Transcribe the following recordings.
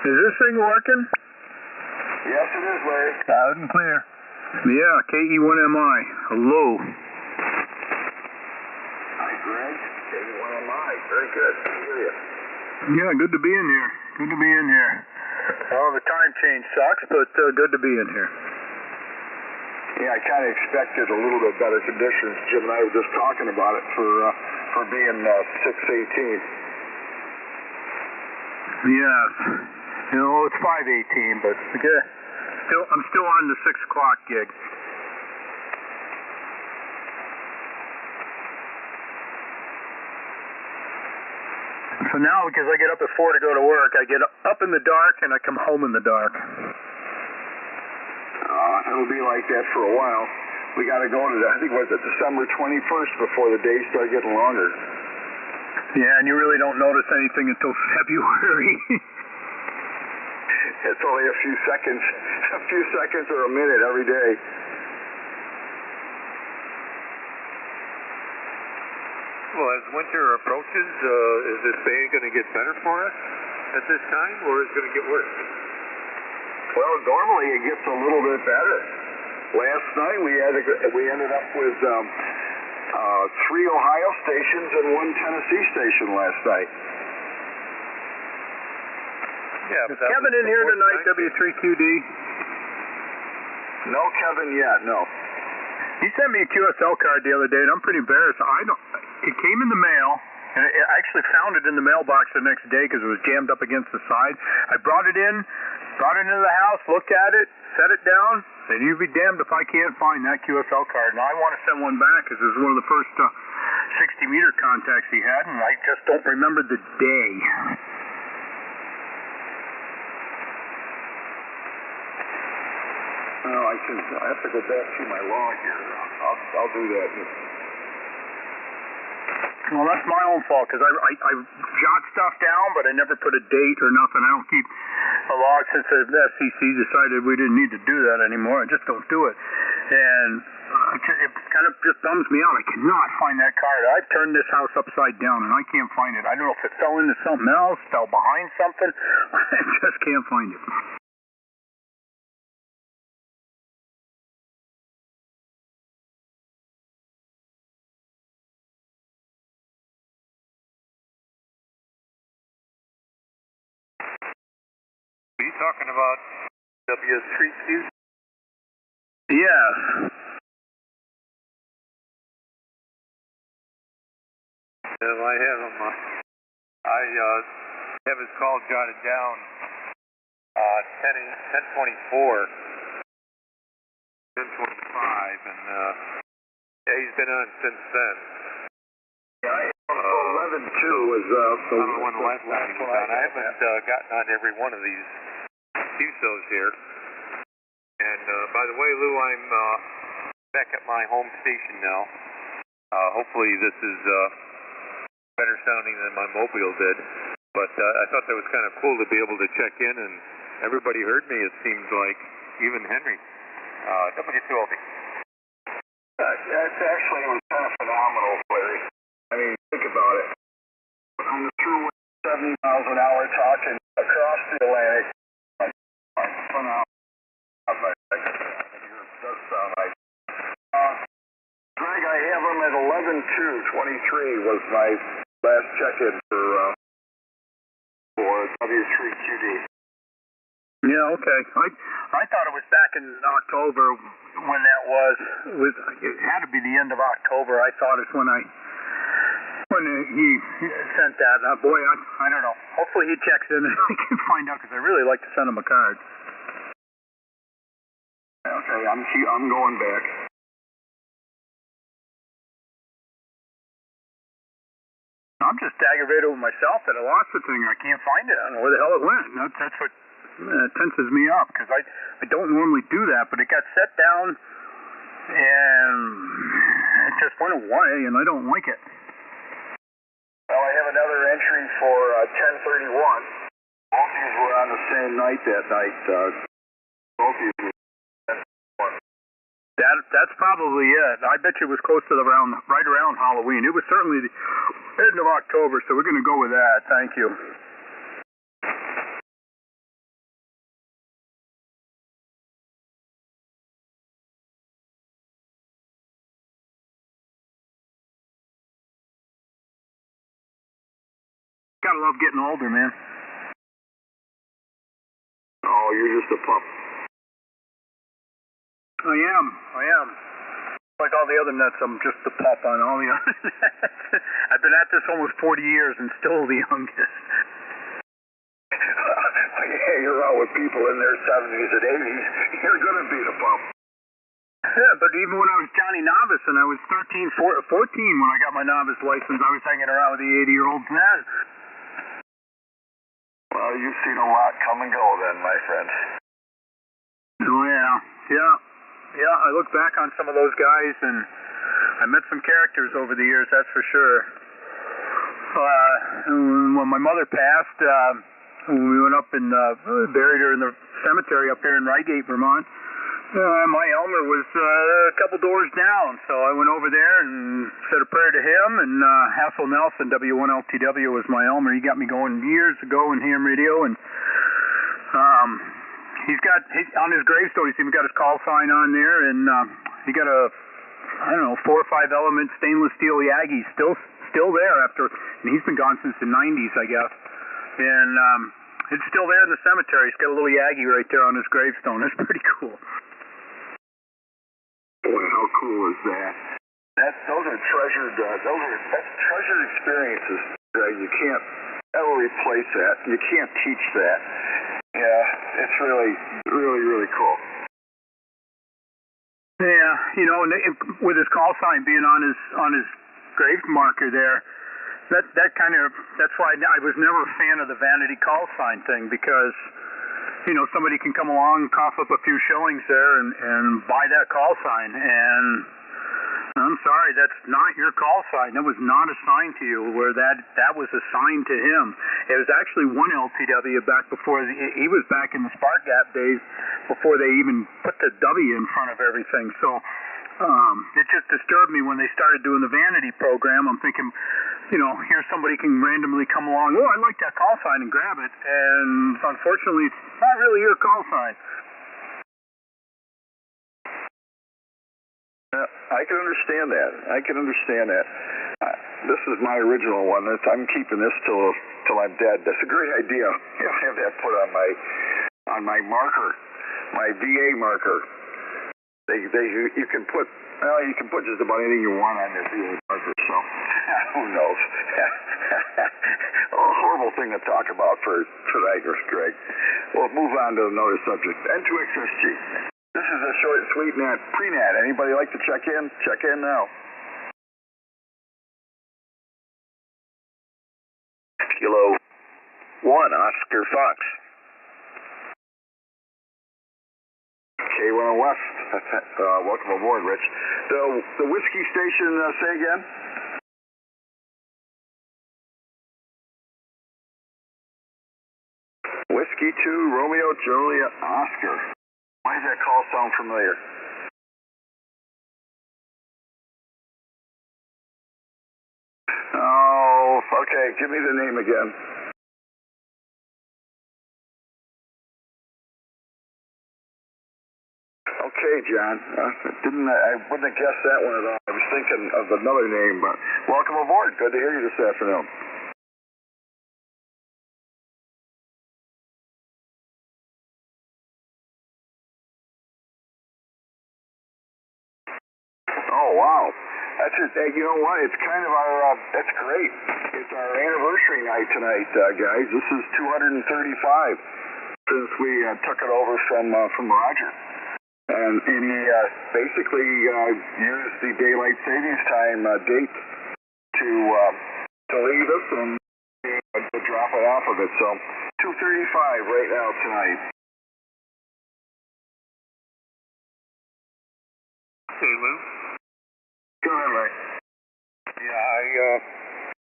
Is this thing working? Yes, it is, Larry. Loud and clear. Yeah, KE1MI. Hello. Hi, Greg. KE1MI. Very good. I hear you. Yeah, good to be in here. Good to be in here. Well, the time change sucks, but good to be in here. Yeah, I kind of expected a little bit better conditions. Jim and I were just talking about it for being 6/18. Yes. You know, it's 5/18, but okay. I'm still on the 6 o'clock gig. So now, because I get up at 4 to go to work, I get up in the dark and I come home in the dark. It'll be like that for a while. We got to go to, I think, was it December 21st before the days start getting longer. Yeah, and you really don't notice anything until February. It's only a few seconds or a minute every day. Well, as winter approaches, is this day going to get better for us at this time, or is it going to get worse? Well, normally it gets a little bit better. Last night we ended up with 3 Ohio stations and 1 Tennessee station last night. Yeah, Is Kevin in here tonight, W3QD? No Kevin yet, no. He sent me a QSL card the other day, and I'm pretty embarrassed. It came in the mail, and I actually found it in the mailbox the next day because it was jammed up against the side. I brought it into the house, looked at it, set it down, and you'd be damned if I can't find that QSL card. Now, I want to send one back because it was one of the first 60-meter contacts he had, and I just don't remember the day. No, I have to go back through my log here. I'll do that. Well, that's my own fault because I jot stuff down, but I never put a date or nothing. I don't keep a log since the FCC decided we didn't need to do that anymore. I just don't do it. And it kind of just bums me out. I cannot find that card. I've turned this house upside down, and I can't find it. I don't know if it fell into something else, fell behind something. I just can't find it. Are you talking about W3Q? Yes. Well, I have him. I have his call jotted down. 10:24, 10:25, and yeah, he's been on since then. Yeah, 11-2 was I don't know when the last time he was on. I haven't gotten on every one of these QSOs here. And by the way, Lou, I'm back at my home station now. Hopefully this is better sounding than my mobile did. But I thought that was kind of cool to be able to check in, and everybody heard me, it seems like, even Henry. W2LB. That's actually was kind of phenomenal, Larry. I mean, think about it. On the thruway, 70 miles an hour talking across the Atlantic. Phenomenal. It does sound like. Greg, I have him at 11-2-23 was my last check-in for W3QD. Yeah, okay. I thought it was back in October when that was. It had to be the end of October. I thought it's when he sent that. Boy, I don't know. Hopefully he checks in and I can find out because I really like to send him a card. Okay, I'm going back. I'm just aggravated with myself that I lost the thing. I can't find it. I don't know where the hell it went. That's what tenses me up because I don't normally do that, but it got set down and it just went away, and I don't like it. Well, I have another entry for 10:31. Both of you were on the same night that night. Both of you. That's probably it. I bet you it was close to right around Halloween. It was certainly the end of October, so we're going to go with that. Thank you. Gotta love getting older, man. Oh, you're just a pup. I am. Like all the other nuts, I'm just the pup on all the other nuts. I've been at this almost 40 years and still the youngest. Yeah, you're out with people in their 70s and 80s. You're going to be the pup. Yeah, but even when I was Johnny Novice and I was 14 when I got my novice license, I was hanging around with the 80-year-olds then. Well, you've seen a lot come and go then, my friend. Oh, yeah, I look back on some of those guys, and I met some characters over the years, that's for sure. When my mother passed, we went up and buried her in the cemetery up here in Reigate, Vermont. My Elmer was a couple doors down, so I went over there and said a prayer to him, and Hassel Nelson, W1LTW, was my Elmer. He got me going years ago in ham radio, and he's got, on his gravestone, he's even got his call sign on there, and he got a, 4 or 5 element stainless steel Yagi still there after, and he's been gone since the 90s, I guess. And it's still there in the cemetery. He's got a little Yagi right there on his gravestone. That's pretty cool. Boy, how cool is that? Those are treasured, that's treasured experiences. You can't ever replace that. You can't teach that. Yeah, it's really, really, really cool. Yeah, and with his call sign being on his grave marker there, that's why I was never a fan of the vanity call sign thing, because somebody can come along and cough up a few shillings there and buy that call sign, and I'm sorry, that's not your call sign. That was not assigned to you, where that was assigned to him. It was actually one LTW back before, he was back in the Spark Gap days, before they even put the W in front of everything. So it just disturbed me when they started doing the vanity program. I'm thinking, here somebody can randomly come along, oh, I like that call sign, and grab it, and unfortunately, it's not really your call sign. I can understand that. This is my original one. I'm keeping this till I'm dead. That's a great idea. I'll have that put on my marker, my VA marker. You can put just about anything you want on your VA marker. So who knows? A horrible thing to talk about for tonight, Greg. We'll move on to another subject. N2XSG. This is a short and sweet pre-nat. Anybody like to check in? Check in now. Kilo 1, Oscar Fox. K1 West. Welcome aboard, Rich. The whiskey station, say again? Whiskey 2, Romeo, Juliet, Oscar. Why does that call sound familiar? Oh, okay. Give me the name again. Okay, John. I wouldn't have guessed that one at all. I was thinking of another name, but welcome aboard. Good to hear you this afternoon. Oh, wow. That's just, you know what? It's kind of that's great. It's our anniversary night tonight, guys. This is 235 since we took it over from Roger. And he basically used the daylight savings time date to leave us and to drop it off of it. So 235 right now tonight. Hey, Lou. Go ahead, Ray. Yeah,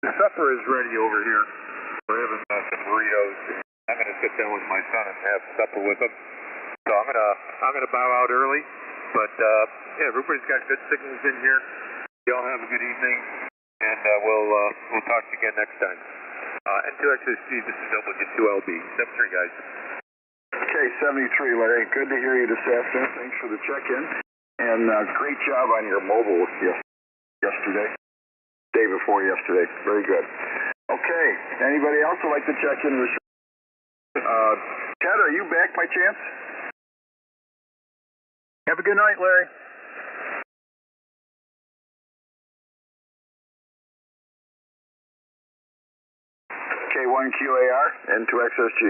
the supper is ready over here. We're having some burritos. I'm going to sit down with my son and have supper with him. So I'm gonna bow out early. But yeah, everybody's got good signals in here. Y'all have a good evening, and we'll talk to you again next time. N2XSG, this is W2LB. 73, guys. Okay, 73, Larry. Good to hear you this afternoon. Thanks for the check-in. And great job on your mobile yesterday. Day before yesterday. Very good. Okay. Anybody else would like to check in with Ted, are you back by chance? Have a good night, Larry. K1QAR and 2XSG.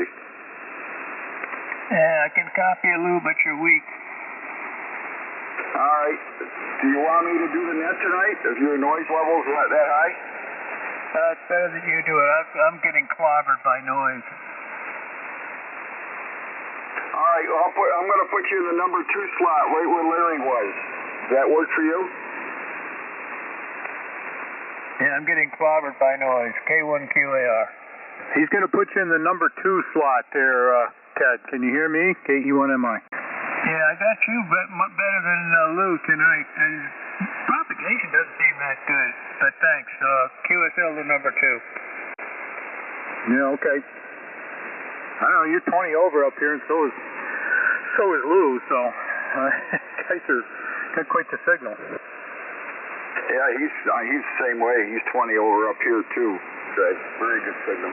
Yeah, I can copy you, Lou, but you're weak. All right. Do you want me to do the net tonight? Is your noise levels that high? It's better that you do it. I'm getting clobbered by noise. All right. Well, I'm going to put you in the number 2 slot right where Larry was. Does that work for you? Yeah, I'm getting clobbered by noise. K1QAR. He's going to put you in the number 2 slot there, Ted. Can you hear me? KE1MI. Yeah, I got you better than Lou tonight. And propagation doesn't seem that good, but thanks. QSL to number 2. Yeah, okay. I don't know, you're 20 over up here, and so is Lou, so guys are got quite the signal. Yeah, he's the same way. He's 20 over up here, too. Good. Very good signal.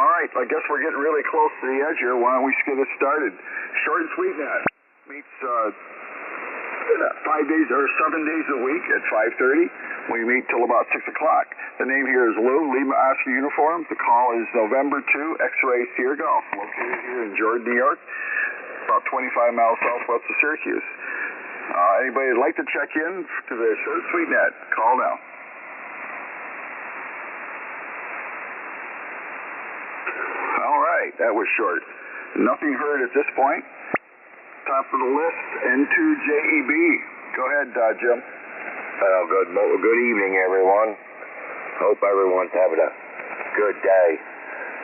All right, I guess we're getting really close to the edge here. Why don't we just get it started? Short and sweet net meets 5 days or 7 days a week at 5:30. We meet till about 6 o'clock. The name here is Lou, Lima Oscar Uniform. The call is November 2, X-Ray Sierra Golf, located here in Jordan, New York, about 25 miles southwest of Syracuse. Anybody would like to check in to the short sweet net, call now. All right, that was short. Nothing heard at this point. Top of the list, N2JEB. Go ahead, Jim. Good evening, everyone. Hope everyone's having a good day.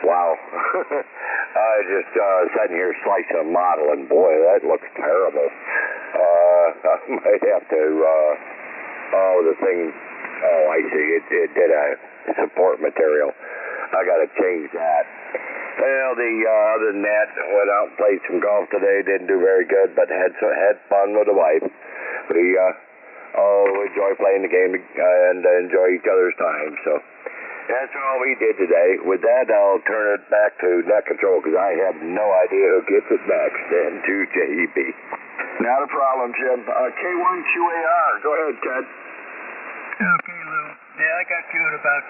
Wow. I just sitting here slicing a model, and boy, that looks terrible. I might have to, the thing, I see, it did a support material. I got to change that. Well, other than that, went out and played some golf today. Didn't do very good, but had fun with the wife. We enjoy playing the game and enjoy each other's time. So that's all we did today. With that, I'll turn it back to net control because I have no idea who gets it next. And to JEB. Not a problem, Jim. K1QAR. Go ahead, Ted. Okay, Lou. Yeah, I got you at about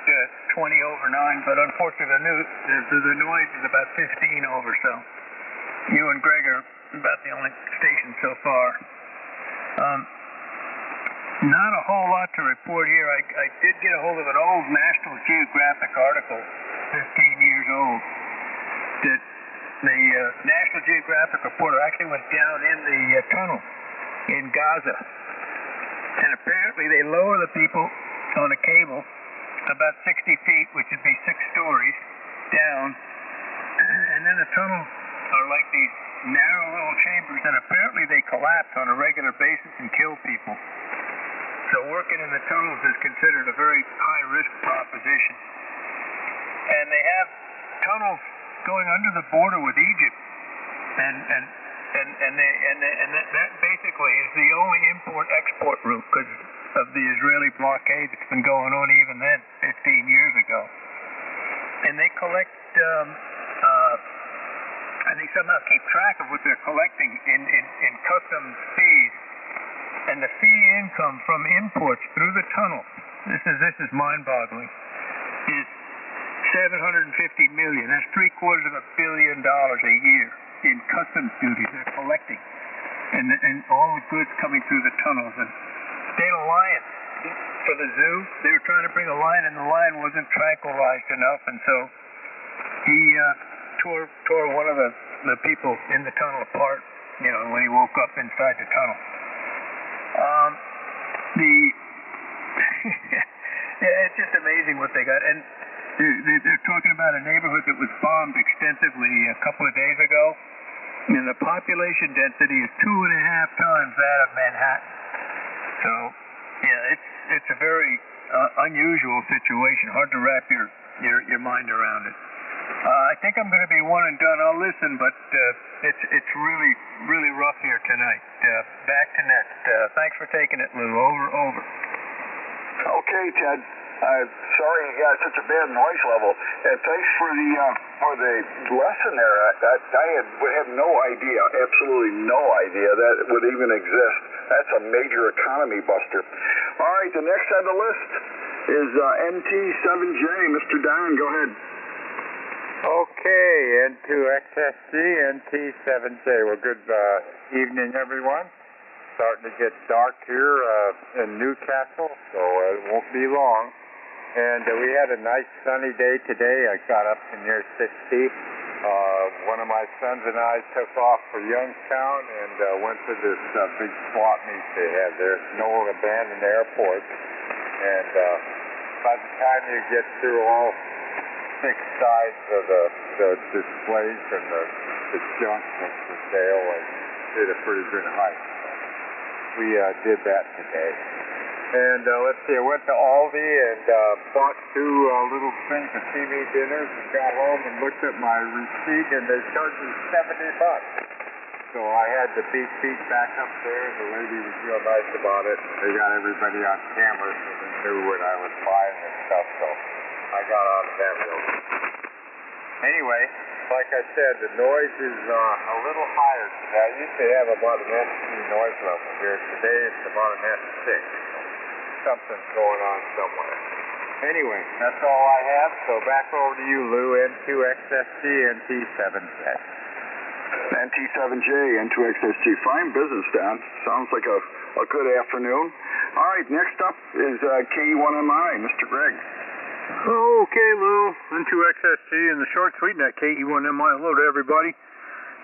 20 over 9, but unfortunately the noise is about 15 over, so you and Greg are about the only station so far. Not a whole lot to report here. I did get a hold of an old National Geographic article, 15 years old, that the National Geographic reporter actually went down in the tunnel in Gaza. And apparently they lower the people on a cable about 60 feet, which would be 6 stories down. And then the tunnels are like these narrow little chambers, and apparently they collapse on a regular basis and kill people. So working in the tunnels is considered a very high-risk proposition. And they have tunnels going under the border with Egypt. And that basically is the only import-export route because of the Israeli blockade that's been going on even then, 15 years ago. And they collect, and they somehow keep track of what they're collecting in customs fees. And the fee income from imports through the tunnel, this is mind-boggling, is $750 million. That's $750 million a year in customs duties they're collecting, and all the goods coming through the tunnels. And they had a lion for the zoo. They were trying to bring a lion, and the lion wasn't tranquilized enough, and so he tore one of the people in the tunnel apart. You know, when he woke up inside the tunnel. It's just amazing what they got. And they're talking about a neighborhood that was bombed extensively a couple of days ago, and the population density is 2.5 times that of Manhattan. So, yeah, it's a very unusual situation. Hard to wrap your mind around it. I think I'm going to be one and done. I'll listen, but it's really rough here tonight. Back to net. Thanks for taking it, Lou. Over. Okay, Ted. Sorry you got such a bad noise level. And thanks for the lesson there. I had no idea, absolutely no idea that it would even exist. That's a major economy buster. All right, the next on the list is NT7J. Mr. Don, go ahead. Okay, N2XSG, NT7J. Well, good evening, everyone. Starting to get dark here in Newcastle, so it won't be long. And we had a nice sunny day today. I got up to near 60. One of my sons and I took off for Youngstown and went to this big swap meet they have there. It's no abandoned airport. And by the time you get through all 6 sides of the displays and the junk that's for sale, I did a pretty good hike. We did that today. And let's see, I went to Aldi and bought 2 little things of TV dinners and got home and looked at my receipt and they charged me $70. So I had the beep back up there and the lady was real nice about it. They got everybody on camera so they knew what I was buying and stuff, so I got out of that real quick. Anyway, like I said, the noise is a little higher today. I usually have about an S3 noise level here. Today it's about an S6. Something's going on somewhere. Anyway, that's all I have. So back over to you, Lou. N2XSG, NT7J. NT7J, N2XSG. Fine business, Don. Sounds like a good afternoon. All right, next up is KE1MI, Mr. Greg. Okay, Lou. N2XSG and the short sweet net KE1MI. Hello to everybody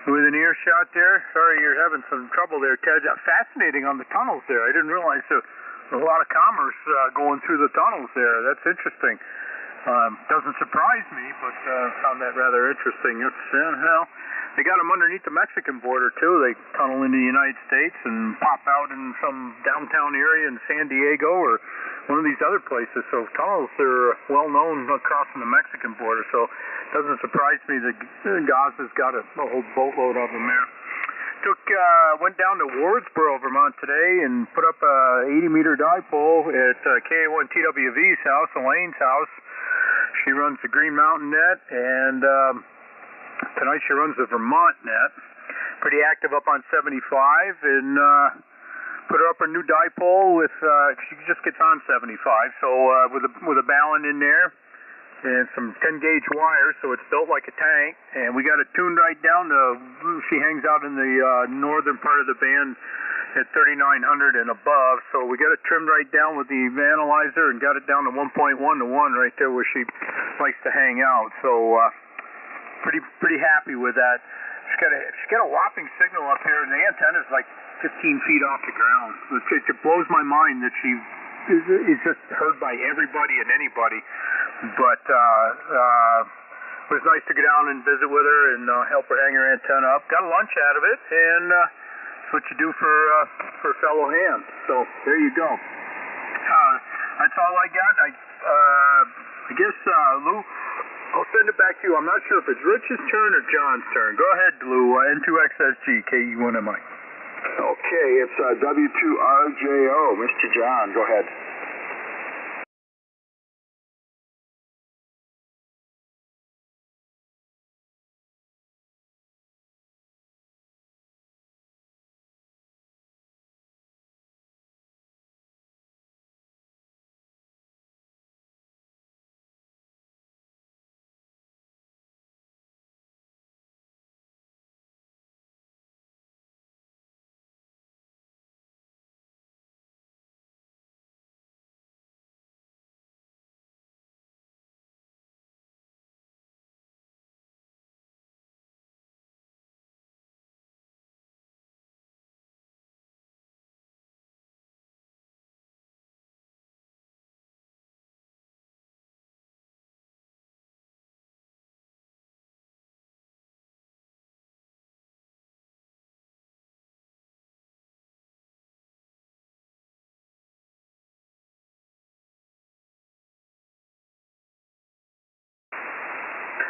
with an earshot there. Sorry you're having some trouble there, Ted. Fascinating on the tunnels there. I didn't realize a lot of commerce going through the tunnels there. That's interesting. Doesn't surprise me, but found that rather interesting. It's, they got them underneath the Mexican border, too. They tunnel into the United States and pop out in some downtown area in San Diego or one of these other places. So tunnels are well known crossing the Mexican border. So it doesn't surprise me that Gaza's got a whole boatload of them there. Went down to Wardsboro, Vermont today and put up a 80-meter dipole at KA1TWV's house, Elaine's house. She runs the Green Mountain net, and tonight she runs the Vermont net. Pretty active up on 75, and put her up a new dipole with, she just gets on 75, so with a ballon in there. And some 10-gauge wires, so it's built like a tank. And we got it tuned right down to, she hangs out in the northern part of the band at 3900 and above. So we got it trimmed right down with the analyzer and got it down to 1.1 to 1 right there where she likes to hang out. So pretty happy with that. She's got a whopping signal up here, and the antenna is like 15 feet off the ground. It blows my mind that she is just heard by everybody and anybody. But it was nice to get down and visit with her and help her hang her antenna up. Got a lunch out of it, and that's what you do for fellow hams. So there you go. That's all I got. I guess, Lou, I'll send it back to you. I'm not sure if it's Rich's turn or John's turn. Go ahead, Lou. N2XSG, KE1MI. Okay, it's W2RJO. Mr. John, go ahead.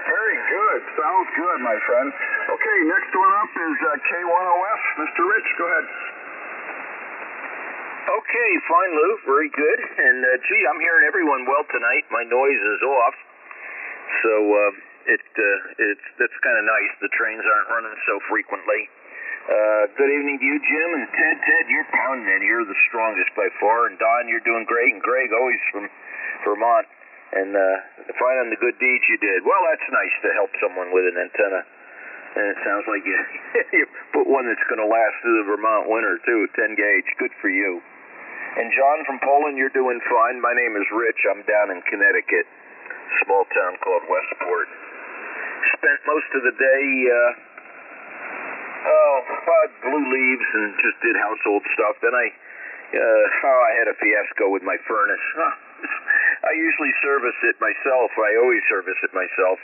Very good. Sounds good, my friend. Okay, next one up is K1OF. Mr. Rich, go ahead. Okay, fine, Lou. Very good. And, gee, I'm hearing everyone well tonight. My noise is off. So, that's kind of nice. The trains aren't running so frequently. Good evening to you, Jim. And Ted, you're pounding it. You're the strongest by far. And Don, you're doing great. And Greg, always from Vermont. And, finding the good deeds you did. Well, that's nice to help someone with an antenna. And it sounds like you put one that's going to last through the Vermont winter, too, 10 gauge. Good for you. And John from Poland, you're doing fine. My name is Rich. I'm down in Connecticut, small town called Westport. Spent most of the day, blew leaves and just did household stuff. Then I had a fiasco with my furnace. I usually service it myself. I always service it myself.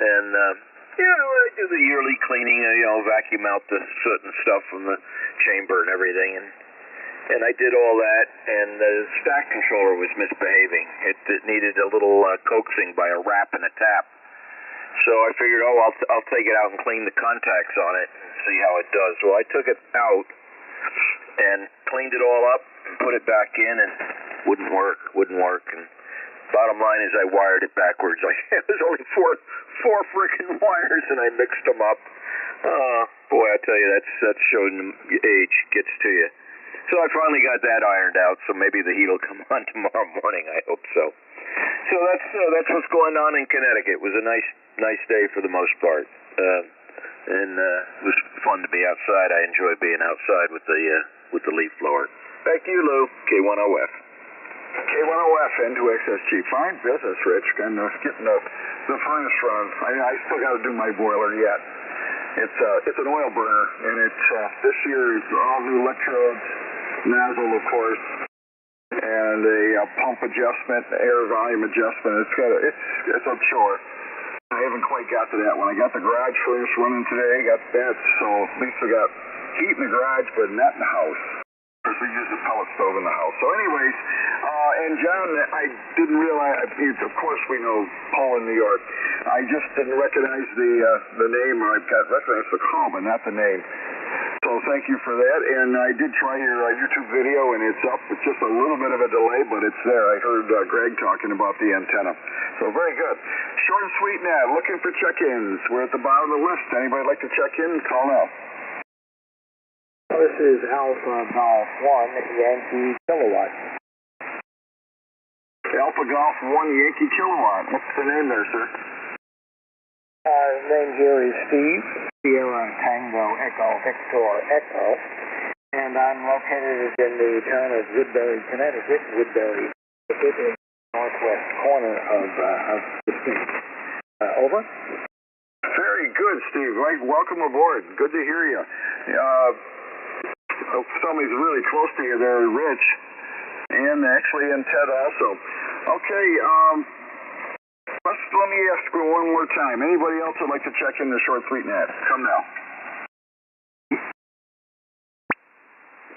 And, I do the yearly cleaning, vacuum out the soot and stuff from the chamber and everything. And I did all that, and the stack controller was misbehaving. It needed a little coaxing by a wrap and a tap. So I figured, I'll take it out and clean the contacts on it and see how it does. Well, I took it out and cleaned it all up and put it back in, and wouldn't work. And bottom line is I wired it backwards. It was only four freaking wires, and I mixed them up. Oh, boy, I tell you, that's showing age gets to you. So I finally got that ironed out, so maybe the heat will come on tomorrow morning. I hope so. So that's what's going on in Connecticut. It was a nice day for the most part, and it was fun to be outside. I enjoy being outside with the leaf blower. Back to you, Lou. K10F. K10F into XSG. Fine business, Rich. Kind of getting the furnace running. I still got to do my boiler yet. It's an oil burner, and it's this year's all new electrodes, nozzle, of course, and a pump adjustment, air volume adjustment. It's a chore. I haven't quite got to that one. I got the garage furnace running today. Got that, so at least I got heat in the garage, but not in the house. Because we use a pellet stove in the house. So anyways, and John, I didn't realize, of course we know Poland, New York. I just didn't recognize the name, or I recognized the call, but not the name. So thank you for that. And I did try your YouTube video, and it's up. It's just a little bit of a delay, but it's there. I heard Greg talking about the antenna. So very good. Short and sweet, Nat. Looking for check-ins. We're at the bottom of the list. Anybody like to check in? Call now. This is Alpha Golf 1 Yankee Kilowatt. Alpha Golf 1 Yankee Kilowatt. What's the name there, sir? Name here is Steve. Sierra Tango Echo Victor Echo. And I'm located in the town of Woodbury, Connecticut. Woodbury, in the northwest corner of the state. Over. Very good, Steve. Welcome aboard. Good to hear you. Somebody's really close to you there, Rich, and actually and Ted also. Okay, let me ask you one more time. Anybody else would like to check in the short sweet net? Come now.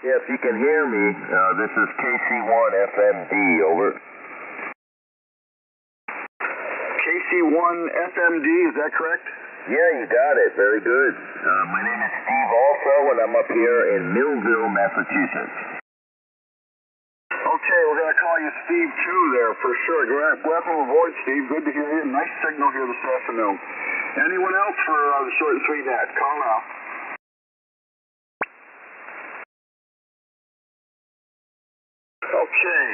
Yes, you can hear me. This is KC1 FMD, over. KC1 FMD, is that correct? Yeah, you got it. Very good. My name is Steve also, and I'm up here in Millville, Massachusetts. Okay, we're going to call you Steve too there for sure. Welcome aboard, Steve. Good to hear you. Nice signal here this afternoon. Anyone else for the short and sweet net? Call now. Okay.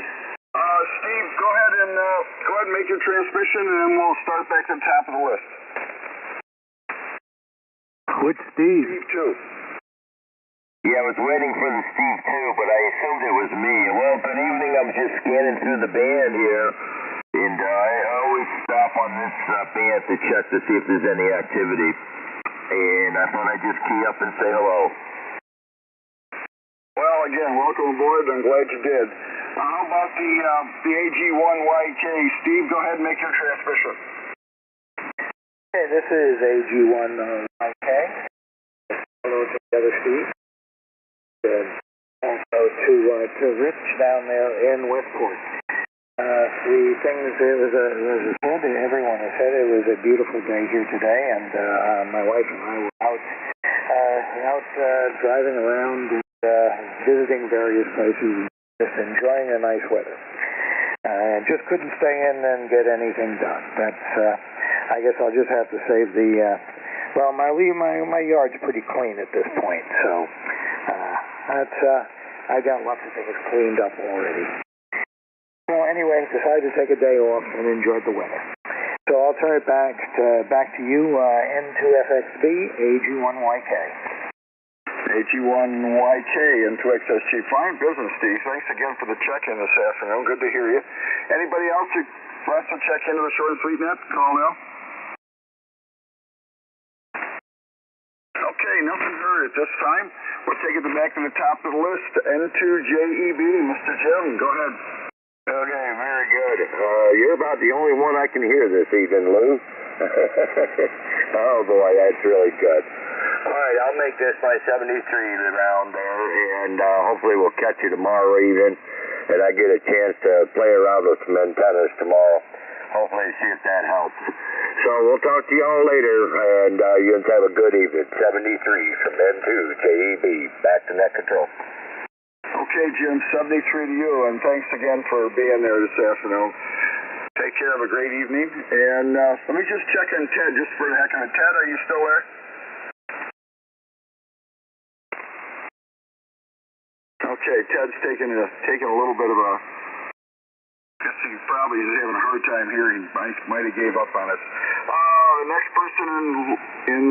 Steve, go ahead and make your transmission, and then we'll start back to the top of the list. Which Steve? Steve too. Yeah, I was waiting for the Steve too, but I assumed it was me. Well, good evening. I'm just scanning through the band here, and I always stop on this band to check to see if there's any activity. And I thought I'd just key up and say hello. Well, again, welcome aboard. I'm glad you did. How about the AG1YK? Steve, go ahead and make your transmission. Hey, this is AG1YK. Hello to the other Steve. Also to Rich down there in Westport. The things, everyone has said it was a beautiful day here today, and my wife and I were out driving around and visiting various places. just enjoying the nice weather. Just couldn't stay in and get anything done. That's, I guess I'll just have to save the, well, my yard's pretty clean at this point, so I got lots of things cleaned up already. Well, anyway, decided to take a day off and enjoyed the weather. So I'll turn it back to you, N2FXB, AG1YK. AG1YK N2XSG. Fine business, Steve. Thanks again for the check-in this afternoon. Good to hear you. Anybody else who wants to check into the short and sweet net? Call now. Okay, nothing heard at this time. We'll take it back to the top of the list. N2JEB, Mr. Jim, go ahead. Okay, very good. You're about the only one I can hear this evening, Lou. Oh boy, that's really good. All right, I'll make this my 73 around there, and hopefully we'll catch you tomorrow evening, and I get a chance to play around with some antennas tomorrow. Hopefully see if that helps. So we'll talk to you all later, and you guys have a good evening. 73 from N2JEB. Back to net control. Okay, Jim, 73 to you, and thanks again for being there this afternoon. Take care, have a great evening, and let me just check on Ted just for the heck of it. Ted, are you still there? Okay, Ted's taking a little bit of a, I guess he probably is having a hard time here. He might have gave up on us. The next person in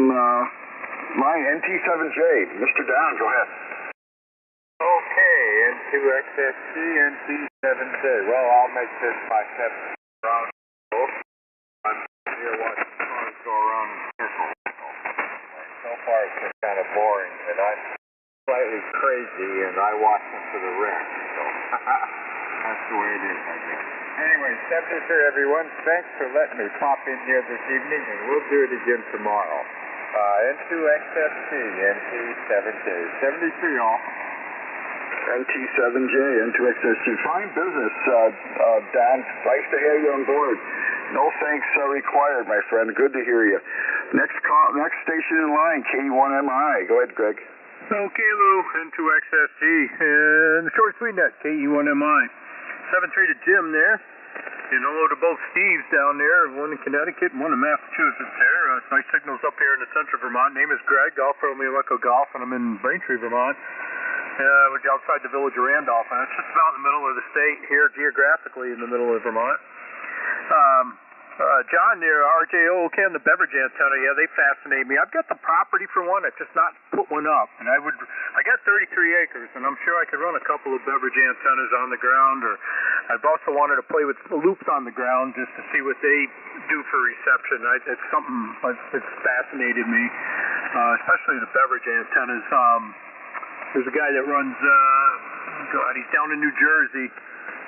line, NT7J, Mr. Don, go ahead. Okay, N2XSG, NT7J. Well, I'll make this my 7th round. I'm here watching cars go around in circles. So far it's been kind of boring, but I'm slightly crazy and I watch them for the wreck. So that's the way it is, I guess. Anyway, 73 everyone. Thanks for letting me pop in here this evening, and we'll do it again tomorrow. N2XSG, NT7J. 73 all. NT7J, N2XSG. Fine business, Don. Nice to have you on board. No thanks required, my friend. Good to hear you. Next station in line, KE1MI. Go ahead, Greg. Okay, Lou, N2XSG, and the short sweet net, KE1MI. 7-3 to Jim there. And hello to both Steves down there, one in Connecticut and one in Massachusetts there. Nice signals up here in the central Vermont. Name is Greg, Golf Romeo Echo Golf, and I'm in Braintree, Vermont. We're outside the village of Randolph, and it's just about in the middle of the state here, geographically in the middle of Vermont. John there, RJO, okay, on the Beverage antenna, yeah, they fascinate me. I've got the property for one, I've just not put one up, and I got 33 acres, and I'm sure I could run a couple of Beverage antennas on the ground, or I've also wanted to play with loops on the ground just to see what they do for reception. It's something that's fascinated me, especially the Beverage antennas. There's a guy that runs, he's down in New Jersey,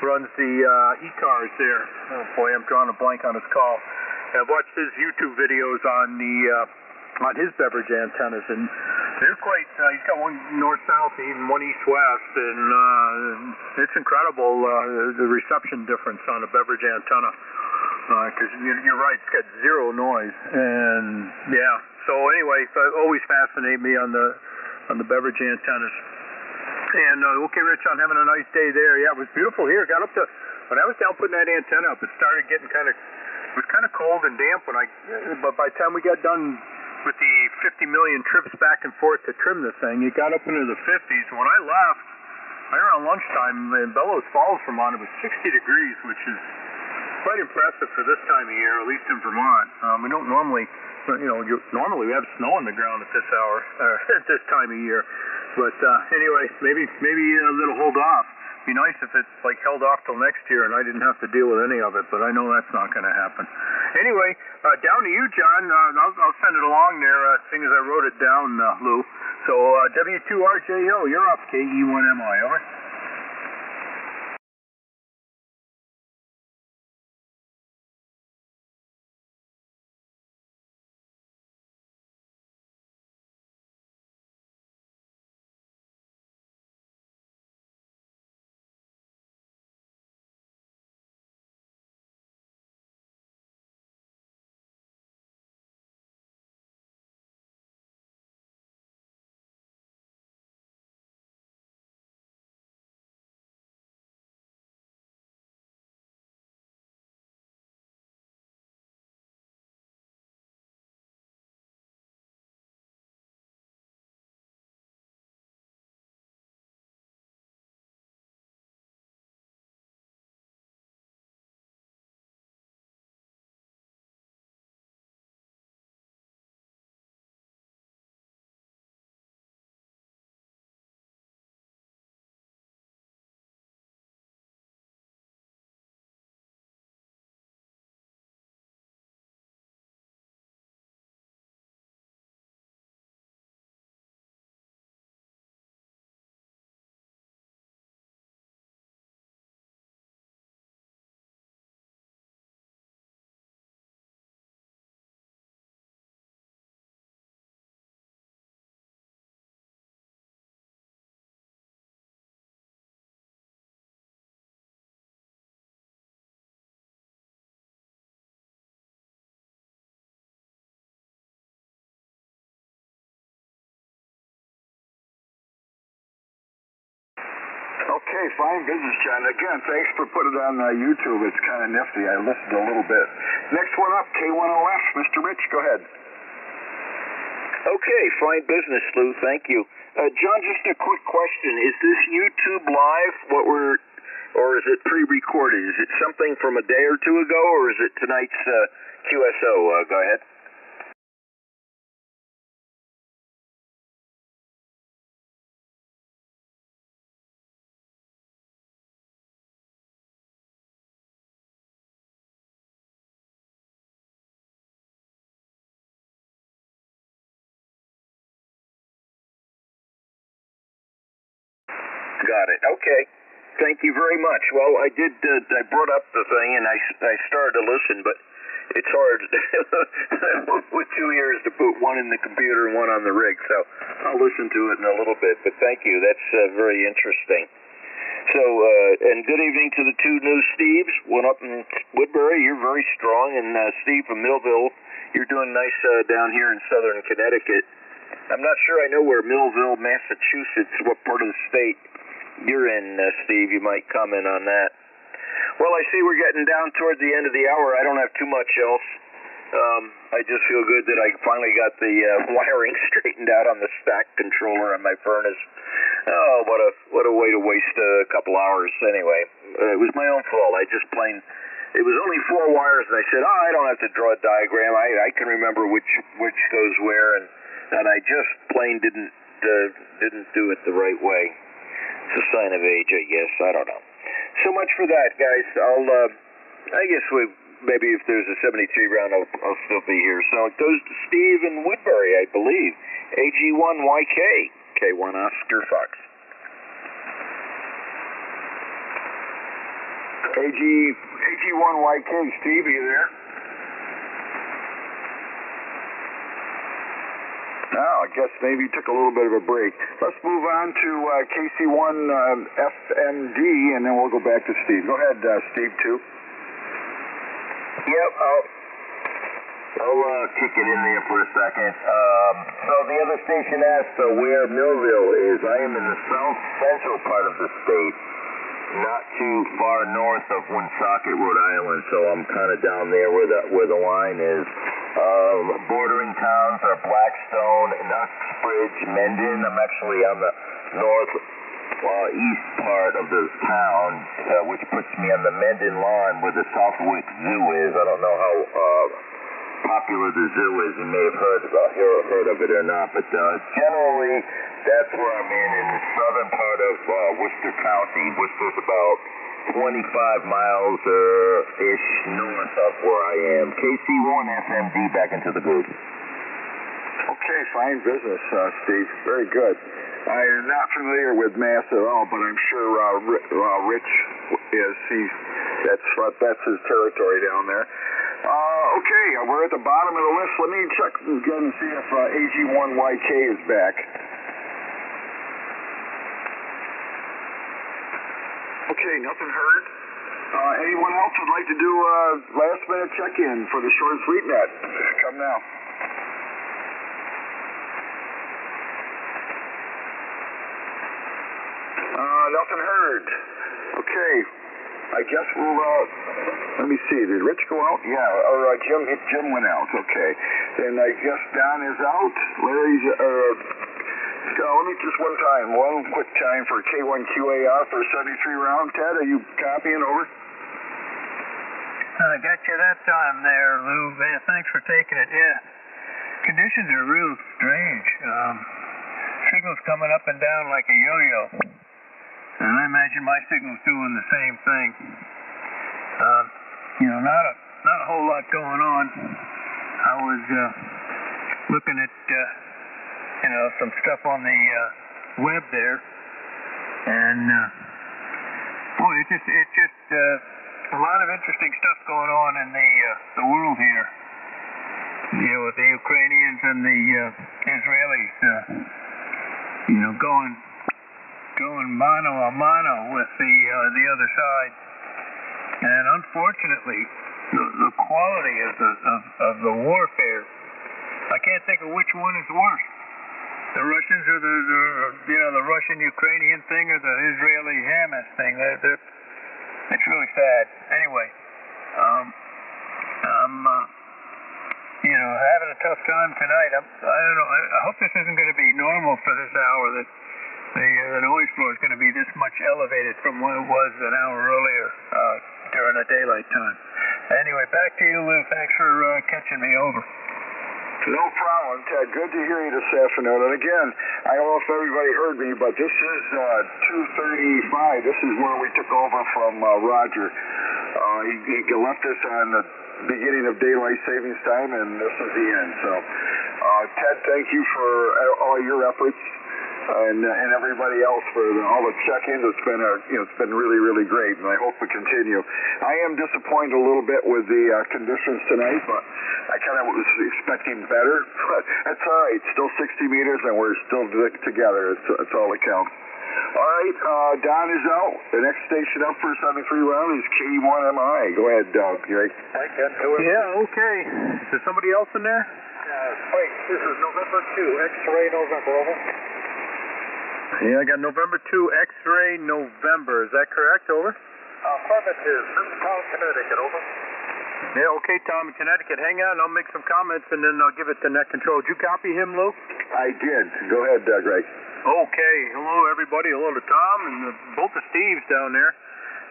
runs the e-cars there. Oh boy, I'm drawing a blank on his call. I've watched his YouTube videos on his Beverage antennas, and they're quite, he's got one north-south, even one east-west, and it's incredible, the reception difference on a Beverage antenna, because you're right, it's got zero noise, and yeah, so anyway, it always fascinated me on the Beverage antennas. And okay, Rich, I'm having a nice day there. Yeah, it was beautiful here. Got up to, when I was down putting that antenna up, it started getting it was kind of cold and damp but by the time we got done with the 50 million trips back and forth to trim the thing, it got up into the 50s. When I left, right around lunchtime in Bellows Falls, Vermont, it was 60 degrees, which is quite impressive for this time of year, at least in Vermont. We don't normally, normally we have snow on the ground at this hour, at this time of year. But anyway, maybe it'll hold off. Be nice if it held off till next year and I didn't have to deal with any of it, but I know that's not going to happen. Anyway, down to you, John. I'll send it along there, seeing as I wrote it down, Lou. So W2RJO, you're up, KE1MI, over. Okay, fine business, John. Again, thanks for putting it on YouTube. It's kind of nifty. I listened a little bit. Next one up, K10F. Mr. Rich, go ahead. Okay, fine business, Lou. Thank you. John, just a quick question. Is this YouTube live, or is it pre-recorded? Is it something from a day or two ago, or is it tonight's QSO? Go ahead. Got it. Okay. Thank you very much. Well, I brought up the thing and I started to listen, but it's hard with 2 ears to put one in the computer and one on the rig, so I'll listen to it in a little bit, but thank you. That's very interesting. So, and good evening to the two new Steves. One up in Woodbury, you're very strong, and Steve from Millville, you're doing nice down here in southern Connecticut. I'm not sure I know where Millville, Massachusetts, what part of the state you're in, Steve. You might comment on that. Well, I see we're getting down toward the end of the hour. I don't have too much else. I just feel good that I finally got the wiring straightened out on the stack controller on my furnace. Oh, what a way to waste a couple hours. Anyway, it was my own fault. I just it was only 4 wires, and I said, I don't have to draw a diagram. I can remember which goes where, and I just plain didn't do it the right way. It's a sign of age, I guess. I don't know. So much for that, guys. I guess maybe if there's a 73 round, I'll still be here. So it goes to Steve in Woodbury, I believe. AG1YK, K1 Oscar Fox. AG1YK, Steve, are you there? Oh, I guess maybe you took a little bit of a break. Let's move on to KC1 FMD, and then we'll go back to Steve. Go ahead, Steve, 2. Yep, I'll kick it in there for a second. So the other station asked where Millville is. I am in the south central part of the state, not too far north of Woonsocket, Rhode Island, so I'm kind of down there where the line is. Bordering towns are Blackstone, Uxbridge, Mendon. I'm actually on the northeast part of the town, which puts me on the Mendon line where the Southwick Zoo is. I don't know how popular the zoo is. You may have heard of it or not, but generally that's where I'm in the southern part of Worcester County. Worcester's about 25 miles-ish north of where I am. KC1 FMD back into the group. Okay, fine business, Steve. Very good. I'm not familiar with Mass at all, but I'm sure Rich is. That's his territory down there. Okay, we're at the bottom of the list. Let me check again and see if AG1YK is back. Okay, nothing heard. Anyone else would like to do a last-minute check-in for the short fleet net? Come now. Nothing heard. Okay, I guess we'll, let me see, did Rich go out? Yeah, or Jim went out, okay. Then I guess Don is out. Larry's, let me just one quick time for K1QAR for 73 round. Ted, are you copying over? Got you that time there, Lou. Man, thanks for taking it. Yeah, conditions are real strange. Signals coming up and down like a yo-yo. And I imagine my signal's doing the same thing. Not a whole lot going on. I was looking at some stuff on the web there, and boy, it's just a lot of interesting stuff going on in the world here. With the Ukrainians and the Israelis, going mano a mano with the other side, and unfortunately, the quality of the warfare, I can't think of which one is worse. the Russians or the Russian-Ukrainian thing or the Israeli-Hamas thing. It's really sad. Anyway, I'm having a tough time tonight. I don't know. I hope this isn't going to be normal for this hour, that the noise floor is going to be this much elevated from what it was an hour earlier during the daylight time. Anyway, back to you, Lou. Thanks for catching me over. No problem, Ted. Good to hear you this afternoon. And again, I don't know if everybody heard me, but this is 2:35. This is where we took over from Roger. He left us on the beginning of daylight savings time, and this is the end. So, Ted, thank you for all your efforts, and everybody else for all the check-ins. It's been really, really great, and I hope to continue. I am disappointed a little bit with the conditions tonight, but I kind of was expecting better. But that's all right. Still 60 meters, and we're still together. It's all that counts. All right, Don is out. The next station up for 73 round is K1MI. Go ahead, Greg. Hi, Ken. Yeah, okay. Is there somebody else in there? Wait, this is November 2, X-ray November, over. Yeah, I got November 2, X-ray November. Is that correct? Over? Affirmative. This is Tom, Connecticut, over. Yeah, okay, Tom in Connecticut. Hang on, I'll make some comments, and then I'll give it to Net Control. Did you copy him, Lou? I did. Go ahead, Greg. Okay. Hello, everybody. Hello to Tom and both the Steves down there.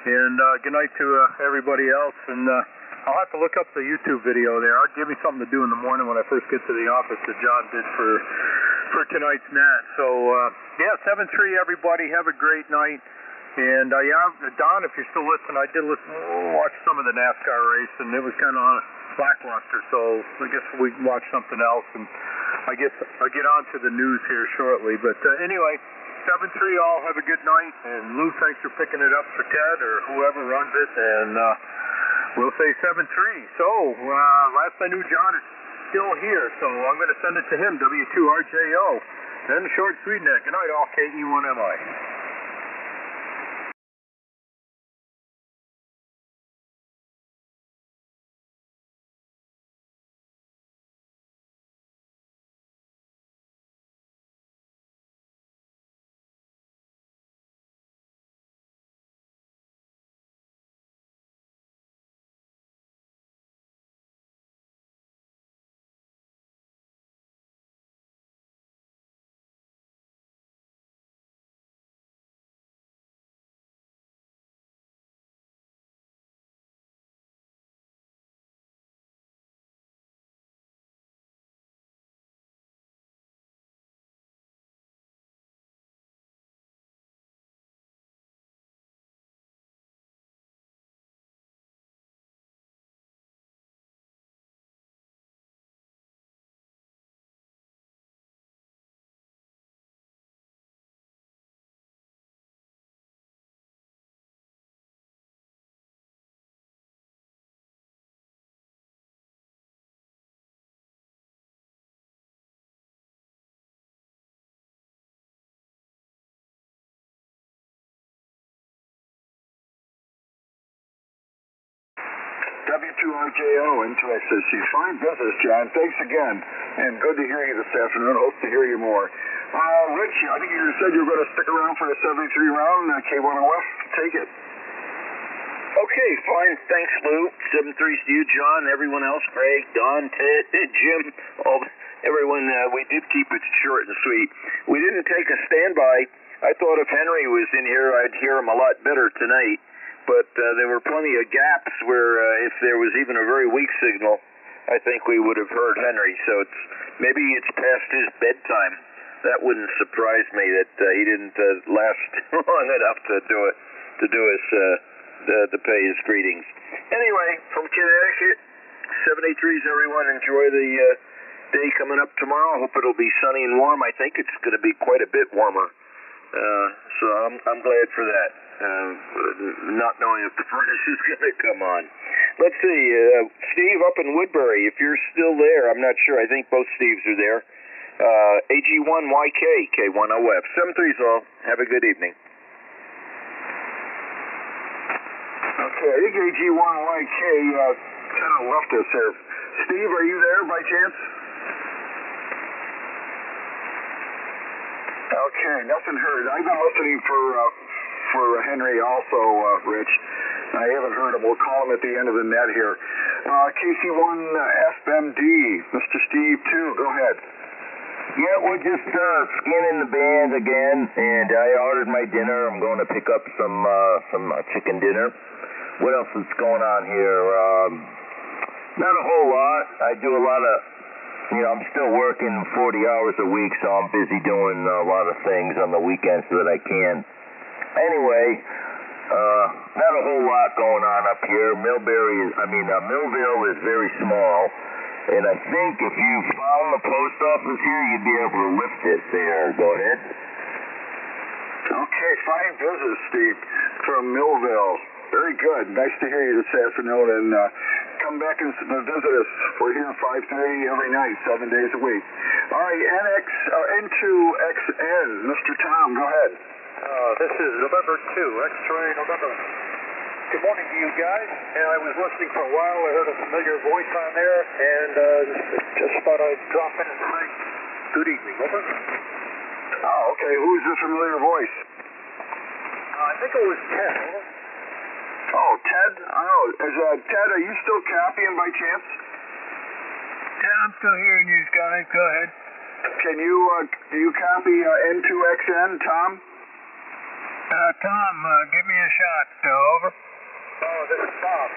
And good night to everybody else. And I'll have to look up the YouTube video there. I'll give me something to do in the morning when I first get to the office that John did for tonight's net. So, yeah, 7-3, everybody. Have a great night. And, Don, if you're still listening, I did watch some of the NASCAR race, and it was kind of lackluster. So I guess we can watch something else. And I guess I'll get on to the news here shortly. But anyway, 7-3, all have a good night. And Lou, thanks for picking it up for Ted or whoever runs it. And we'll say 7-3. So last I knew, John is still here. So I'm going to send it to him, W2RJO. Then short sweet net. Good night, all, KE1MI. W2RJO into XSC. Fine business, John. Thanks again. And good to hear you this afternoon. Hope to hear you more. Rich, I think you said you were going to stick around for the 73 round. K1OF, take it. Okay, fine. Thanks, Lou. 7-3 to you, John, everyone else, Greg, Don, Ted, Jim, everyone. We did keep it short and sweet. We didn't take a standby. I thought if Henry was in here, I'd hear him a lot better tonight. But there were plenty of gaps where if there was even a very weak signal, I think we would have heard Henry. So maybe it's past his bedtime. That wouldn't surprise me that he didn't last long enough to pay his greetings. Anyway, from Connecticut, 783s, everyone. Enjoy the day coming up tomorrow. I hope it'll be sunny and warm. I think it's going to be quite a bit warmer. So I'm glad for that. Not knowing if the furnace is going to come on. Let's see, Steve up in Woodbury, if you're still there, I'm not sure. I think both Steves are there. AG1YK, K10F. 7-3's all. Have a good evening. Okay, I think AG1YK kind of left us there. Steve, are you there by chance? Okay, nothing heard. I've been listening for Henry also, Rich. I haven't heard him. We'll call him at the end of the net here. KC1 FMD, Mr. Steve 2, go ahead. Yeah, we're just skinning the band again, and I ordered my dinner. I'm going to pick up some chicken dinner. What else is going on here? Not a whole lot. I do a lot of, I'm still working 40 hours a week, so I'm busy doing a lot of things on the weekends so that I can. Anyway, not a whole lot going on up here. Millville is very small, and I think if you found the post office here, you'd be able to lift it there. Go ahead. Okay, fine visit, Steve, from Millville. Very good. Nice to hear you this afternoon, and come back and visit us. We're here at 5:30 every night, 7 days a week. All right, N2XN, Mr. Tom, go ahead. This is November 2, X-ray November. Good morning to you guys. And I was listening for a while. I heard a familiar voice on there, and just thought I'd drop in and say good evening. Over. Oh, okay. Who's the familiar voice? I think it was Ted. Over. Oh, Ted? Oh, Ted, are you still copying by chance? Yeah, I'm still hearing you guys. Go ahead. Can you copy N2XN, Tom? Tom, give me a shot. Over. Oh, this is Bob.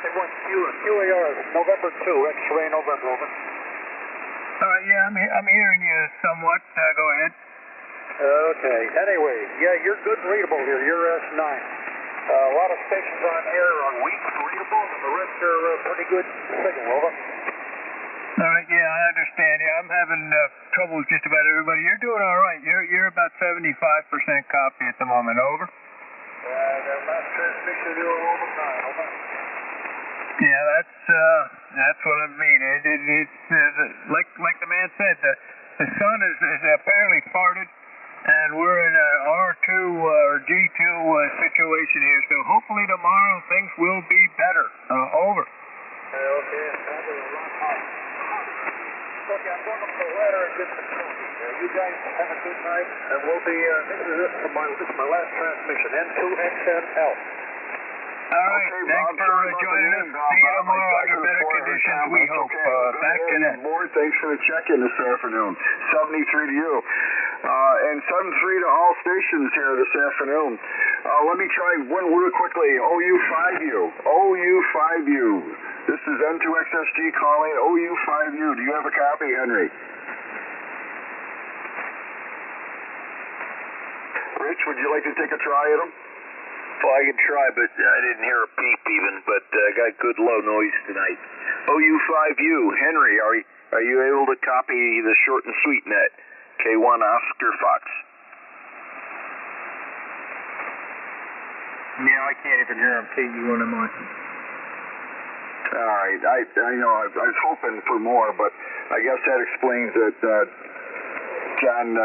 It was QAR, November 2, X-ray November, over. All right, yeah, I'm hearing you somewhat. Go ahead. Okay, anyway, yeah, you're good and readable here. You're S9. A lot of stations on here are weak and readable, and the rest are pretty good signal, over. All right, yeah, I understand. Yeah, I'm having trouble with just about everybody. You're doing all right. You're about 75% copy at the moment. Over. That last transmission you were over 9. Over. Yeah, that's what I mean. It's like the man said. The sun is apparently parted, and we're in an R2 or G2 situation here. So hopefully tomorrow things will be better. Over. Okay, probably a lot higher. Okay, I'm going up the ladder and get some coffee. You guys have a good night, and we'll be, this is my last transmission, N2XNL. All right, okay, thanks Bob, for joining us. See you tomorrow under better conditions, we hope. Back to net. Thanks for the check-in this afternoon. 73 to you. And 73 to all stations here this afternoon. Let me try one real quickly. OU5U. This is N2XSG calling OU5U. Do you have a copy, Henry? Rich, would you like to take a try at them? Well, I can try, but I didn't hear a peep even, but I got good low noise tonight. OU5U, Henry, are you able to copy the short and sweet net? K1 Oscar Fox. Yeah, I can't even hear him. KU1 am on. All right, I know I was hoping for more, but I guess that explains that John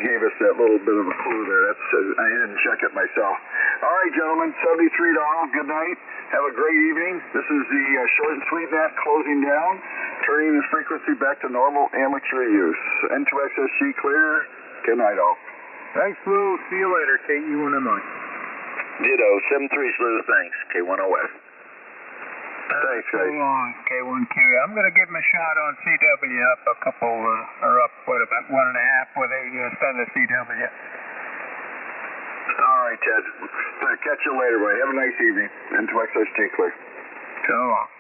gave us that little bit of a clue there. I didn't check it myself. All right, gentlemen, 73 to all. Good night. Have a great evening. This is the short and sweet net closing down, turning the frequency back to normal amateur use. N2XSG clear. Good night, all. Thanks, Lou. See you later. KU1MI. Ditto. 73's Lou. Thanks. K1OF. Thanks, So guys. long, K1Q. I'm going to give him a shot on CW up a couple, or up, about 1.5 where they send the CW. All right, Ted. Catch you later, buddy. Have a nice evening. N2XSG clear. So long.